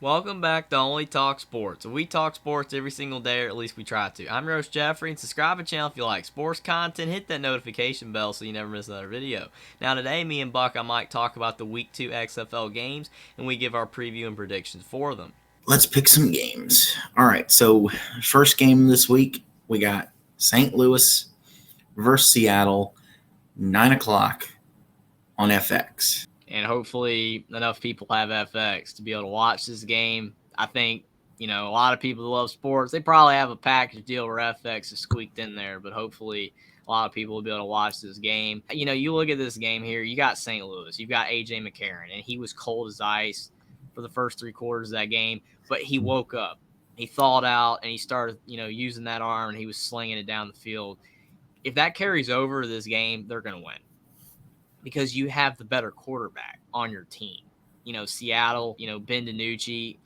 Welcome back to Only Talk Sports. We talk sports every single day, or at least we try to. I'm your host, Jeffrey, and subscribe to the channel if you like sports content. Hit that notification bell so you never miss another video. Now, today, me and Buckeye Mike talk about the Week 2 XFL games, and we give our preview and predictions for them. Let's pick some games. All right, so first game this week, we got St. Louis versus Seattle, 9 o'clock on FX. And hopefully enough people have FX to be able to watch this game. I think, a lot of people who love sports, they probably have a package deal where FX is squeaked in there, but hopefully a lot of people will be able to watch this game. You look at this game here, you got St. Louis, you've got AJ McCarron, and he was cold as ice for the first 3 quarters of that game, but he woke up. He thawed out, and he started, using that arm, and he was slinging it down the field. If that carries over to this game, they're going to win, because you have the better quarterback on your team. Seattle, Ben DiNucci,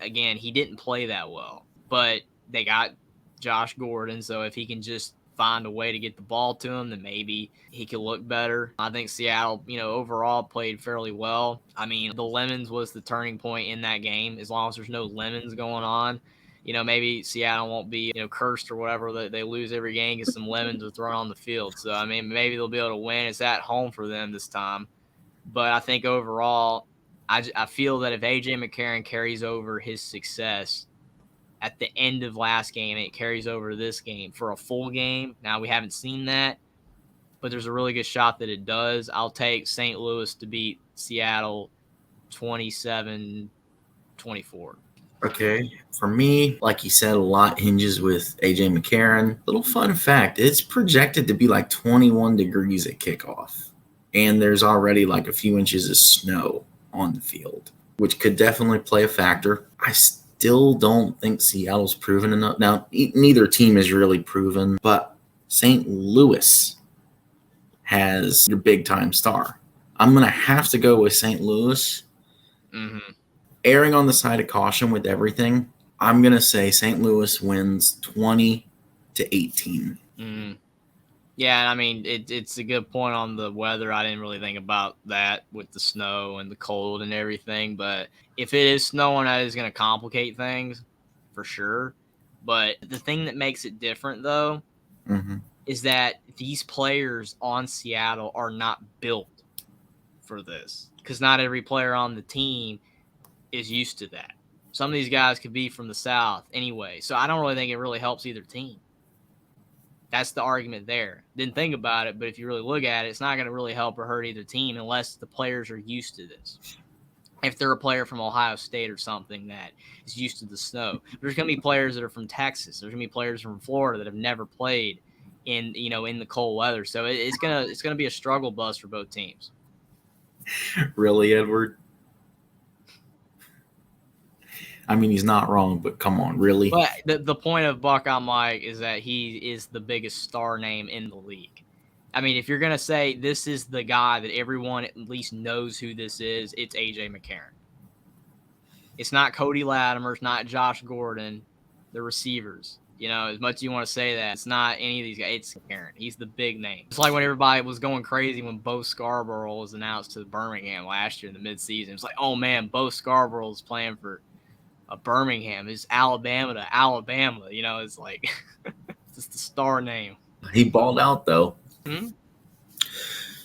again, he didn't play that well, but they got Josh Gordon, so if he can just find a way to get the ball to him, then maybe he could look better. I think Seattle, overall played fairly well. The Lemons was the turning point in that game. As long as there's no lemons going on, maybe Seattle won't be, cursed or whatever. They lose every game because some lemons are thrown on the field. So, maybe they'll be able to win. It's at home for them this time. But I think overall, I feel that if A.J. McCarron carries over his success at the end of last game, it carries over to this game for a full game. Now, we haven't seen that, but there's a really good shot that it does. I'll take St. Louis to beat Seattle 27-24. Okay, for me, like you said, a lot hinges with AJ McCarron. Little fun fact, it's projected to be like 21 degrees at kickoff, and there's already like a few inches of snow on the field, which could definitely play a factor. I still don't think Seattle's proven enough. Now, neither team is really proven, but St. Louis has your big-time star. I'm going to have to go with St. Louis. Mm-hmm. Erring on the side of caution with everything, I'm going to say St. Louis wins 20-18. Mm. Yeah, it's a good point on the weather. I didn't really think about that with the snow and the cold and everything. But if it is snowing, that is going to complicate things for sure. But the thing that makes it different, though, is that these players on Seattle are not built for this, because not every player on the team is used to that. Some of these guys could be from the South anyway, so I don't really think it really helps either team. That's the argument there. Didn't think about it, but if you really look at it, it's not going to really help or hurt either team unless the players are used to this. If they're a player from Ohio State or something that is used to the snow, there's going to be players that are from Texas. There's going to be players from Florida that have never played in the cold weather. So it's gonna be a struggle bus for both teams. Really, Edward? He's not wrong, but come on, really? But the point of Buckeye Mike is that he is the biggest star name in the league. If you're going to say this is the guy that everyone at least knows who this is, it's A.J. McCarron. It's not Cody Latimer. It's not Josh Gordon, the receivers. As much as you want to say that, it's not any of these guys. It's McCarron. He's the big name. It's like when everybody was going crazy when Bo Scarborough was announced to Birmingham last year in the midseason. It's like, oh, man, Bo Scarborough is playing for Birmingham. It's Alabama to Alabama. It's like it's just the star name. He balled out, though. Hmm?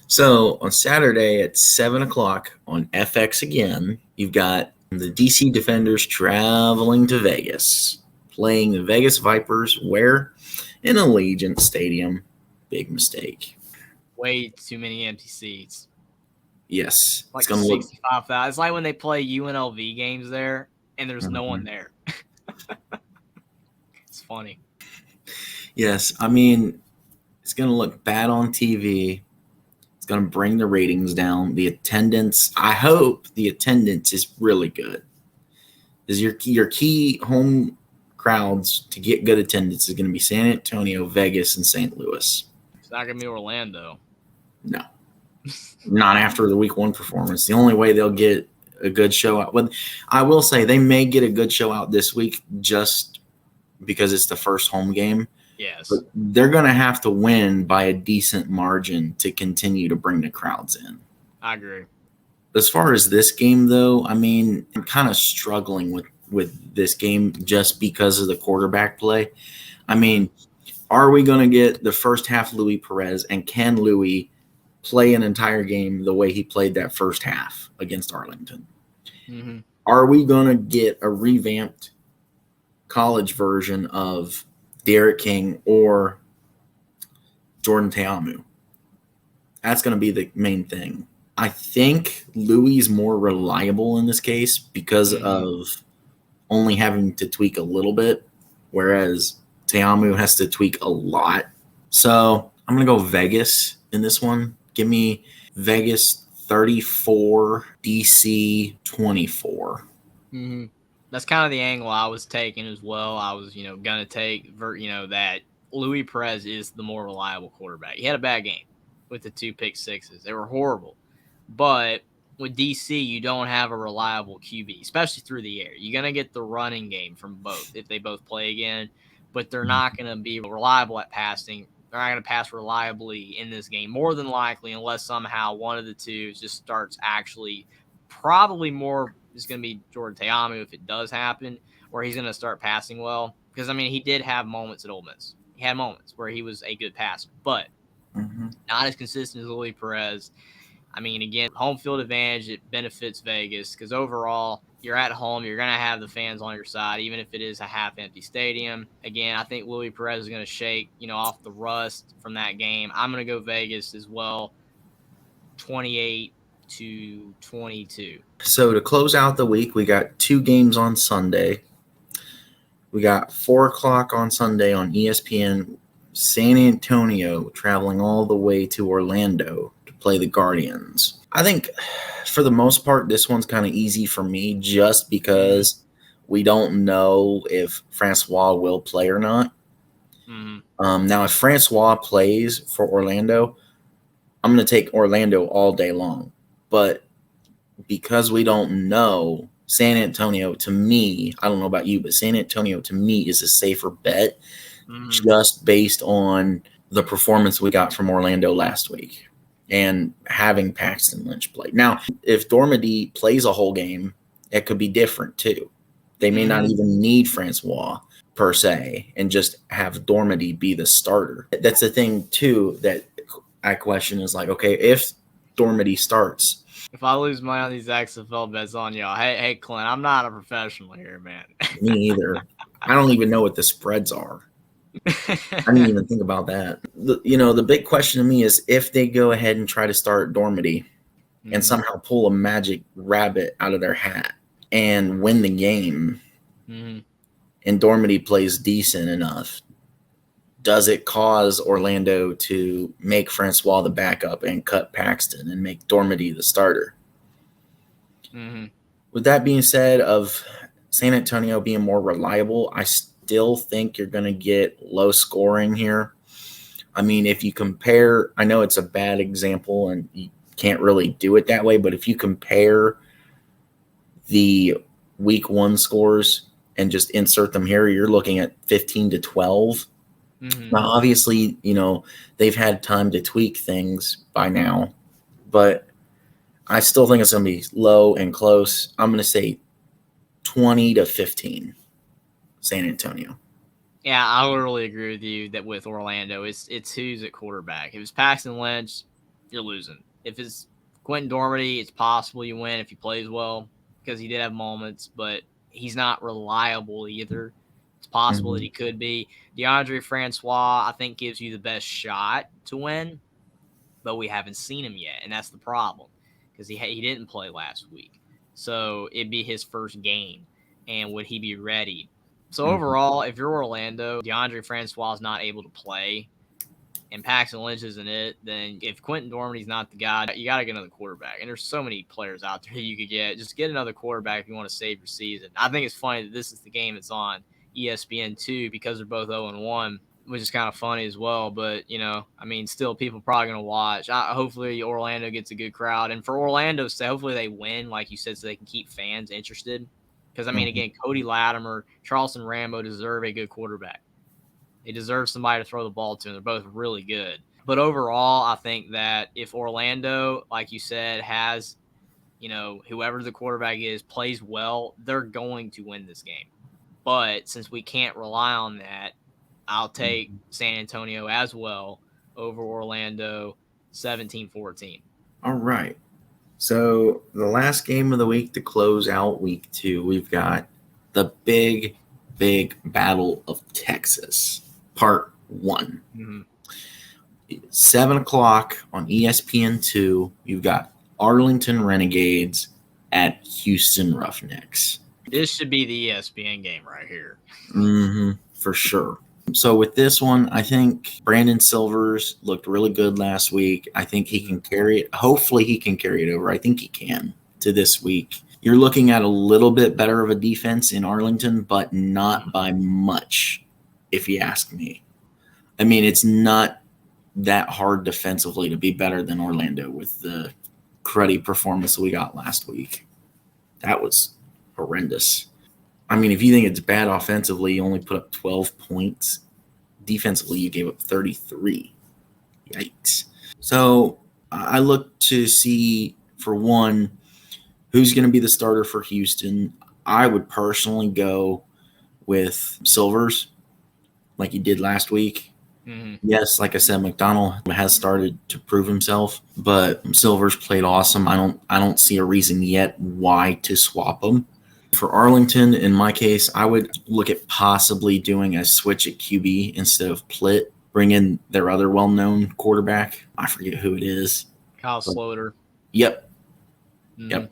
So on Saturday at 7 o'clock on FX again, you've got the DC Defenders traveling to Vegas, playing the Vegas Vipers, where? In Allegiant Stadium. Big mistake. Way too many empty seats. Yes. Like 65,000. It's like when they play UNLV games there, and there's no one there. It's funny. Yes, it's going to look bad on TV. It's going to bring the ratings down. The attendance, I hope the attendance is really good. Because your key home crowds to get good attendance is going to be San Antonio, Vegas, and St. Louis. It's not going to be Orlando. No. Not after the week 1 performance. The only way they'll get a good show out. Well, I will say they may get a good show out this week just because it's the first home game. Yes. But they're going to have to win by a decent margin to continue to bring the crowds in. I agree. As far as this game, though, I mean, I'm kind of struggling with this game just because of the quarterback play. I mean, are we going to get the first half Louis Perez, and can Louis play an entire game the way he played that first half against Arlington? Mm-hmm. Are we going to get a revamped college version of Derek King or Jordan Teamu? That's going to be the main thing. I think Louis is more reliable in this case because of only having to tweak a little bit, whereas Teamu has to tweak a lot. So I'm going to go Vegas in this one. Give me Vegas 34, DC 24. Mm-hmm. That's kind of the angle I was taking as well. I was, going to take, that Louis Perez is the more reliable quarterback. He had a bad game with the 2 pick sixes. They were horrible. But with DC, you don't have a reliable QB, especially through the air. You're going to get the running game from both if they both play again, but they're not going to be reliable at passing. They're not going to pass reliably in this game, more than likely, unless somehow one of the two just starts actually probably more is going to be Jordan Teamu if it does happen, where he's going to start passing well. Because, I mean, he did have moments at Ole Miss. He had moments where he was a good passer, but not as consistent as Louis Perez. I mean, again, home field advantage, it benefits Vegas because overall, you're at home. You're going to have the fans on your side, even if it is a half-empty stadium. Again, I think Louis Perez is going to shake, off the rust from that game. I'm going to go Vegas as well, 28-22. So to close out the week, we got 2 games on Sunday. We got 4 o'clock on Sunday on ESPN. San Antonio traveling all the way to Orlando to play the Guardians. I think for the most part, this one's kind of easy for me just because we don't know if Francois will play or not. Now, if Francois plays for Orlando, I'm going to take Orlando all day long. But because we don't know, San Antonio, to me, I don't know about you, but San Antonio, to me, is a safer bet just based on the performance we got from Orlando last week and having Paxton Lynch play. Now, if Dormady plays a whole game, it could be different too. They may not even need Francois per se and just have Dormady be the starter. That's the thing too that I question is like, okay, if Dormady starts, if I lose money on these XFL bets on y'all, hey, Clint, I'm not a professional here, man. Me either. I don't even know what the spreads are. I didn't even think about that. The big question to me is if they go ahead and try to start Dormady and somehow pull a magic rabbit out of their hat and win the game, and Dormady plays decent enough, does it cause Orlando to make Francois the backup and cut Paxton and make Dormady the starter? With that being said, of San Antonio being more reliable, I still think you're going to get low scoring here. I mean, if you compare, I know it's a bad example and you can't really do it that way, but if you compare the week 1 scores and just insert them here, you're looking at 15-12. Now, obviously, they've had time to tweak things by now, but I still think it's going to be low and close. I'm going to say 20-15, San Antonio. Yeah, I literally agree with you that with Orlando, it's who's at quarterback. If it's Paxton Lynch, you're losing. If it's Quentin Dormady, it's possible you win if he plays well because he did have moments, but he's not reliable either. It's possible that he could be. DeAndre Francois, I think, gives you the best shot to win, but we haven't seen him yet, and that's the problem because he didn't play last week. So it'd be his first game, and would he be ready? So overall, if you're Orlando, DeAndre Francois is not able to play, and Paxton Lynch isn't it, then if Quentin Dormady's not the guy, you got to get another quarterback. And there's so many players out there you could get. Just get another quarterback if you want to save your season. I think it's funny that this is the game that's on ESPN2 because they're both 0-1, which is kind of funny as well. But, still people probably going to watch. Hopefully Orlando gets a good crowd. And for Orlando, hopefully they win, like you said, so they can keep fans interested. Because, again, Cody Latimer, Charleston Rambo deserve a good quarterback. They deserve somebody to throw the ball to, and they're both really good. But overall, I think that if Orlando, like you said, has whoever the quarterback is plays well, they're going to win this game. But since we can't rely on that, I'll take San Antonio as well over Orlando 17-14. All right. So the last game of the week to close out week 2, we've got the big battle of Texas, part 1. Mm-hmm. 7 o'clock on ESPN2, you've got Arlington Renegades at Houston Roughnecks. This should be the ESPN game right here. For sure. So with this one, I think Brandon Silvers looked really good last week. I think he can carry it. Hopefully he can carry it over. I think he can to this week. You're looking at a little bit better of a defense in Arlington, but not by much, if you ask me. I mean, it's not that hard defensively to be better than Orlando with the cruddy performance we got last week. That was horrendous. I mean, if you think it's bad offensively, you only put up 12 points. Defensively, you gave up 33. Yikes. So I look to see, for one, who's going to be the starter for Houston. I would personally go with Silvers, like he did last week. Mm-hmm. Yes, like I said, McDonald has started to prove himself, but Silvers played awesome. I don't see a reason yet why to swap him. For Arlington, in my case, I would look at possibly doing a switch at QB instead of Plitt. Bring in their other well-known quarterback. I forget who it is. Kyle Slaughter. Yep. Mm-hmm. Yep.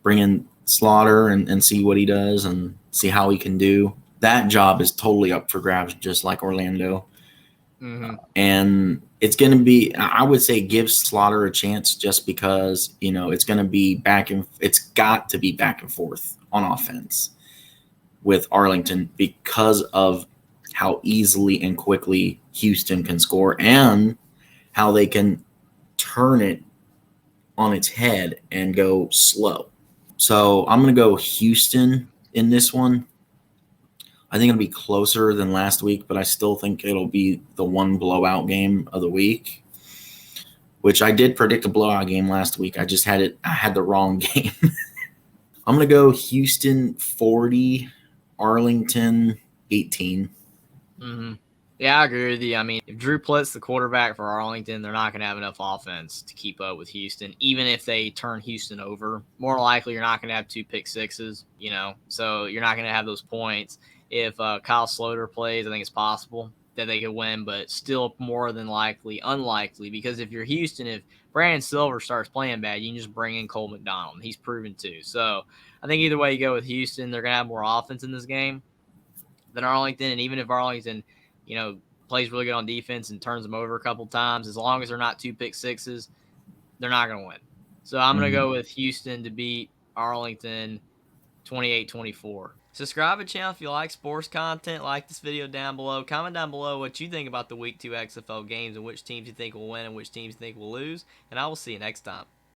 Bring in Slaughter and see what he does and see how he can do. That job is totally up for grabs, just like Orlando. Mm-hmm. And it's going to be, I would say, give Slaughter a chance just because, it's going to be it's got to be back and forth on offense with Arlington because of how easily and quickly Houston can score and how they can turn it on its head and go slow. So I'm going to go Houston in this one. I think it'll be closer than last week, but I still think it'll be the one blowout game of the week, which I did predict a blowout game last week. I had the wrong game. I'm going to go Houston 40, Arlington 18. Mm-hmm. Yeah, I agree with you. I mean, if Drew Plitt's the quarterback for Arlington, they're not going to have enough offense to keep up with Houston, even if they turn Houston over. More likely, you're not going to have 2 pick sixes, so you're not going to have those points. If Kyle Slaughter plays, I think it's possible that they could win, but still more than unlikely, because if you're Houston, if Brandon Silver starts playing bad, you can just bring in Cole McDonald. He's proven to. So I think either way you go with Houston, they're going to have more offense in this game than Arlington. And even if Arlington, plays really good on defense and turns them over a couple times, as long as they're not 2 pick sixes, they're not going to win. So I'm going to go with Houston to beat Arlington 28-24. Subscribe to the channel if you like sports content. Like this video down below. Comment down below what you think about the Week 2 XFL games and which teams you think will win and which teams you think will lose. And I will see you next time.